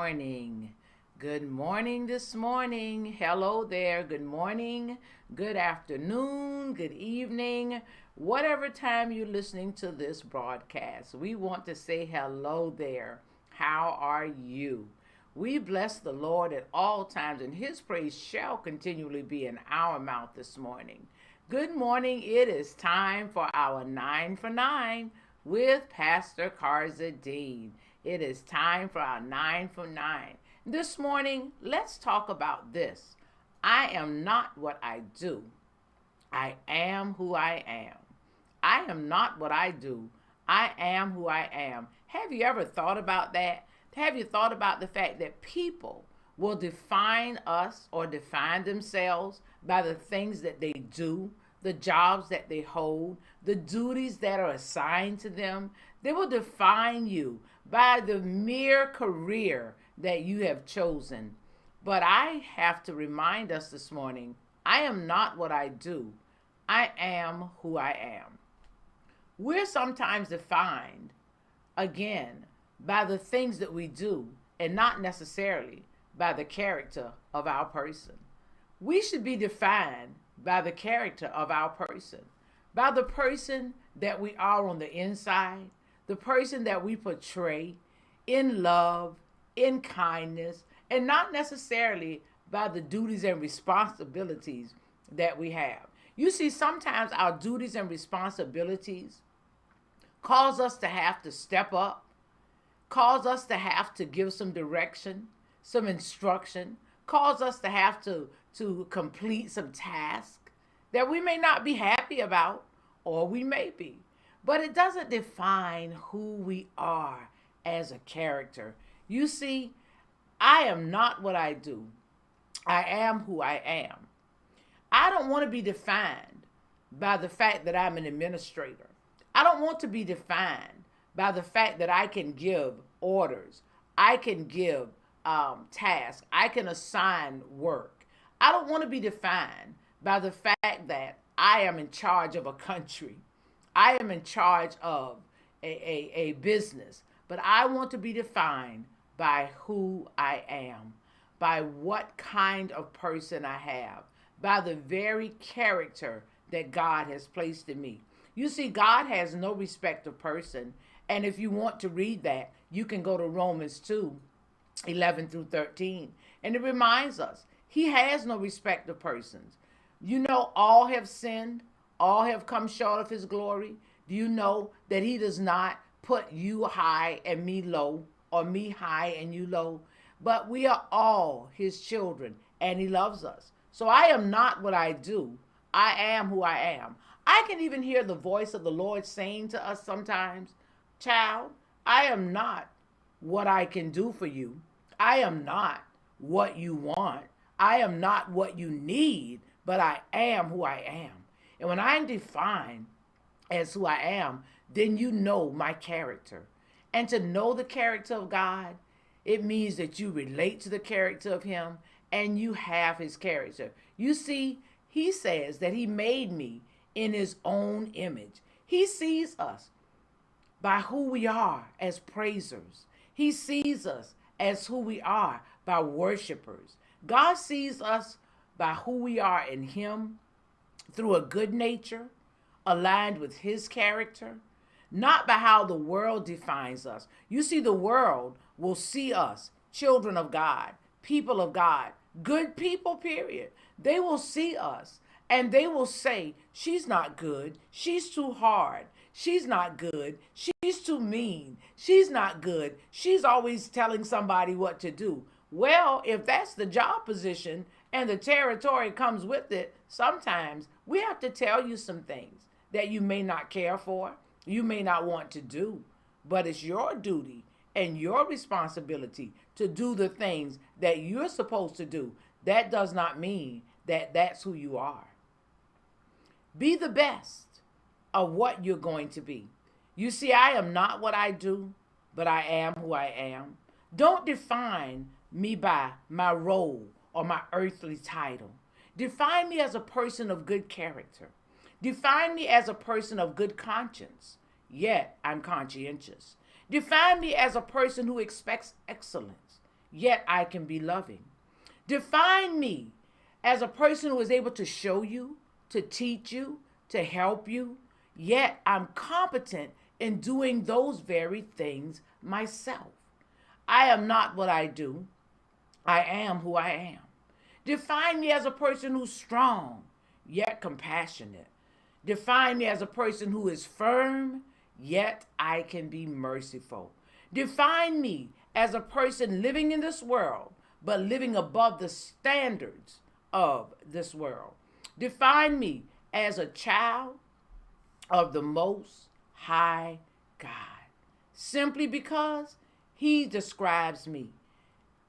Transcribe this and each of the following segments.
morning. Good morning this morning. Hello there. Good morning, good afternoon, good evening, whatever time you're listening to this broadcast. We want to say hello there. How are you? We bless the Lord at all times, and his praise shall continually be in our mouth this morning. Good morning. It is time for our 9 for 9 with Pastor Carzadean. It is time for our 9 for 9. This morning, let's talk about this. I am not what I do. I am who I am. I am not what I do. I am who I am. Have you ever thought about that? Have you thought about the fact that people will define us or define themselves by the things that they do, the jobs that they hold, the duties that are assigned to them? They will define you by the mere career that you have chosen. But I have to remind us this morning, I am not what I do. I am who I am. We're sometimes defined, again, by the things that we do and not necessarily by the character of our person. We should be defined by the character of our person, by the person that we are on the inside, the person that we portray in love, in kindness, and not necessarily by the duties and responsibilities that we have. You see, sometimes our duties and responsibilities cause us to have to step up, cause us to have to give some direction, some instruction, cause us to have to complete some task that we may not be happy about, or we may be. But it doesn't define who we are as a character. You see, I am not what I do. I am who I am. I don't want to be defined by the fact that I'm an administrator. I don't want to be defined by the fact that I can give orders. I can give tasks. I can assign work. I don't want to be defined by the fact that I am in charge of a country. I am in charge of a business. But I want to be defined by who I am, by what kind of person I have, by the very character that God has placed in me. You see, God has no respect of person. And if you want to read that, you can go to Romans 2:11 through 13. And it reminds us, he has no respect of persons. You know, all have sinned, all have come short of his glory. Do you know that he does not put you high and me low, or me high and you low? But we are all his children, and he loves us. So I am not what I do. I am who I am. I can even hear the voice of the Lord saying to us sometimes, child, I am not what I can do for you. I am not what you want. I am not what you need, but I am who I am. And when I'm defined as who I am, then you know my character. And to know the character of God, it means that you relate to the character of him and you have his character. You see, he says that he made me in his own image. He sees us by who we are as praisers. He sees us as who we are by worshipers. God sees us by who we are in him through a good nature, aligned with his character, not by how the world defines us. You see, the world will see us, children of God, people of God, good people, period. They will see us and they will say, she's not good. She's too hard. She's not good. She's too mean. She's not good. She's always telling somebody what to do. Well, if that's the job position and the territory comes with it, sometimes we have to tell you some things that you may not care for, you may not want to do, but it's your duty and your responsibility to do the things that you're supposed to do. That does not mean that that's who you are. Be the best of what you're going to be. You see, I am not what I do, but I am who I am. Don't define me by my role or my earthly title. Define me as a person of good character. Define me as a person of good conscience, yet I'm conscientious. Define me as a person who expects excellence, yet I can be loving. Define me as a person who is able to show you, to teach you, to help you, yet I'm competent in doing those very things myself. I am not what I do. I am who I am. Define me as a person who's strong, yet compassionate. Define me as a person who is firm, yet I can be merciful. Define me as a person living in this world, but living above the standards of this world. Define me as a child of the Most High God, simply because He describes me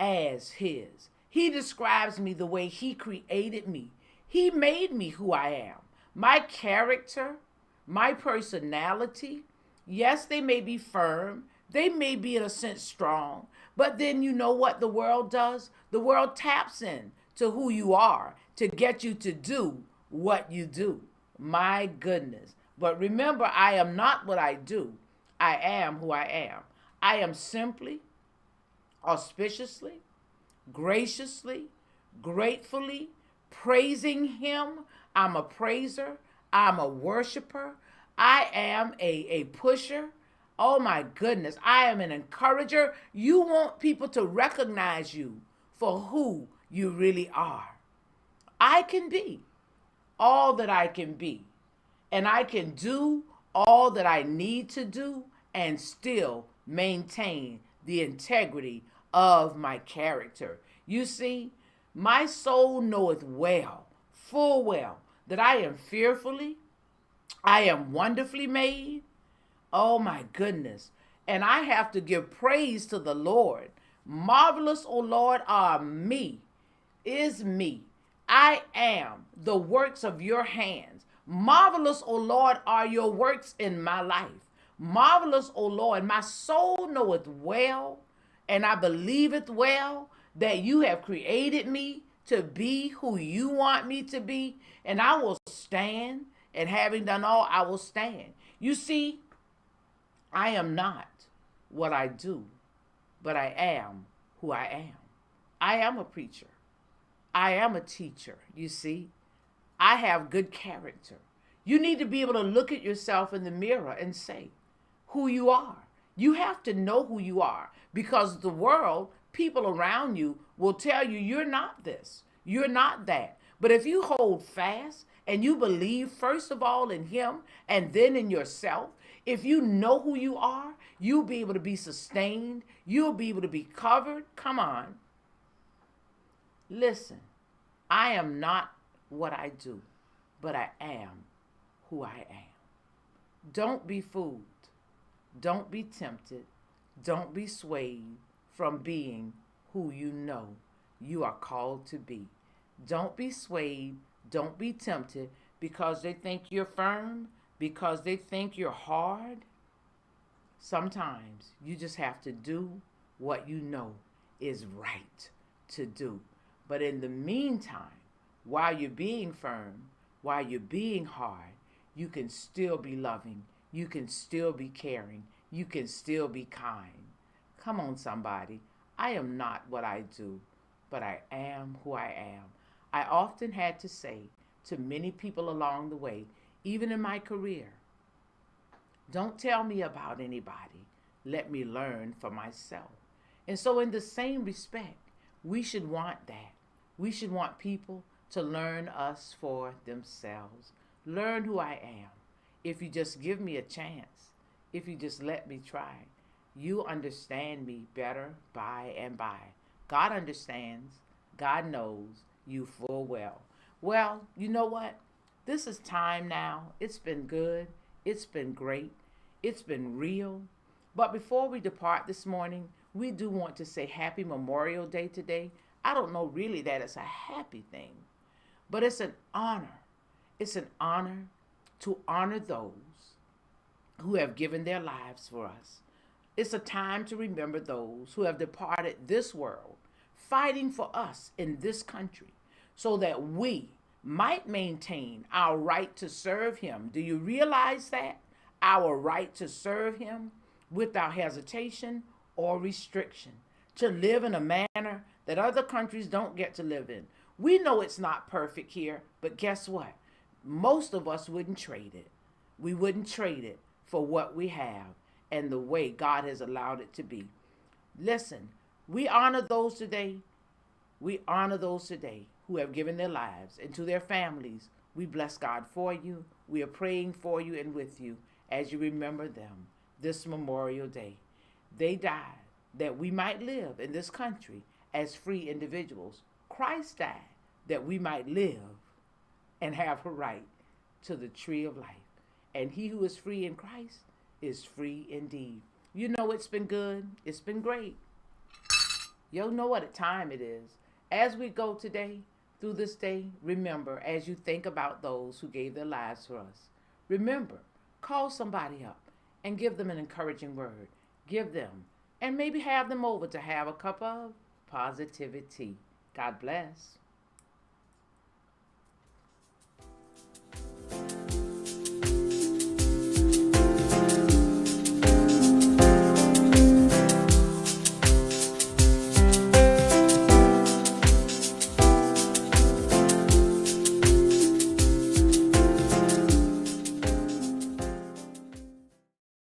as His. He describes me the way He created me. He made me who I am. My character, my personality, yes, they may be firm. They may be in a sense strong. But then you know what the world does? The world taps in to who you are to get you to do what you do. My goodness. But remember, I am not what I do. I am who I am. I am simply, auspiciously, graciously, gratefully praising Him. I'm a praiser. I'm a worshiper. I am a pusher. Oh my goodness. I am an encourager. You want people to recognize you for who you really are. I can be all that I can be. And I can do all that I need to do and still maintain the integrity of my character. You see, my soul knoweth well, full well, that I am fearfully, I am wonderfully made. Oh my goodness. And I have to give praise to the Lord. Marvelous, O Lord, are me, is me. I am the works of your hands. Marvelous, O Lord, are your works in my life. Marvelous, O Lord, my soul knoweth well, and I believeth well that you have created me to be who you want me to be, and I will stand, and having done all, I will stand. You see, I am not what I do, but I am who I am. I am a preacher. I am a teacher, you see. I have good character. You need to be able to look at yourself in the mirror and say who you are. You have to know who you are, because the world, people around you will tell you you're not this, you're not that. But if you hold fast and you believe first of all in Him and then in yourself, if you know who you are, you'll be able to be sustained. You'll be able to be covered. Come on. Listen, I am not what I do, but I am who I am. Don't be fooled. Don't be tempted. Don't be swayed from being who you know you are called to be. Don't be swayed. Don't be tempted because they think you're firm, because they think you're hard. Sometimes you just have to do what you know is right to do. But in the meantime, while you're being firm, while you're being hard, you can still be loving. You can still be caring. You can still be kind. Come on, somebody. I am not what I do, but I am who I am. I often had to say to many people along the way, even in my career, don't tell me about anybody. Let me learn for myself. And so in the same respect, we should want that. We should want people to learn us for themselves. Learn who I am. If you just give me a chance, if you just let me try, you understand me better by and by. God understands. God knows you full well. Well, you know what? This is time now. It's been good. It's been great. It's been real. But before we depart this morning, we do want to say Happy Memorial Day today. I don't know really that it's a happy thing, but it's an honor. It's an honor to honor those who have given their lives for us. It's a time to remember those who have departed this world, fighting for us in this country, so that we might maintain our right to serve Him. Do you realize that? Our right to serve Him without hesitation or restriction. to live in a manner that other countries don't get to live in. We know it's not perfect here, but guess what? Most of us wouldn't trade it. We wouldn't trade it for what we have and the way God has allowed it to be. Listen, we honor those today. We honor those today who have given their lives, and to their families, we bless God for you. We are praying for you and with you as you remember them this Memorial Day. They died that we might live in this country as free individuals. Christ died that we might live and have a right to the tree of life. And he who is free in Christ is free indeed. You know, it's been good. It's been great. You know what a time it is. As we go today, through this day, remember, as you think about those who gave their lives for us, remember, call somebody up and give them an encouraging word. Give them, and maybe have them over to have a cup of positivity. God bless.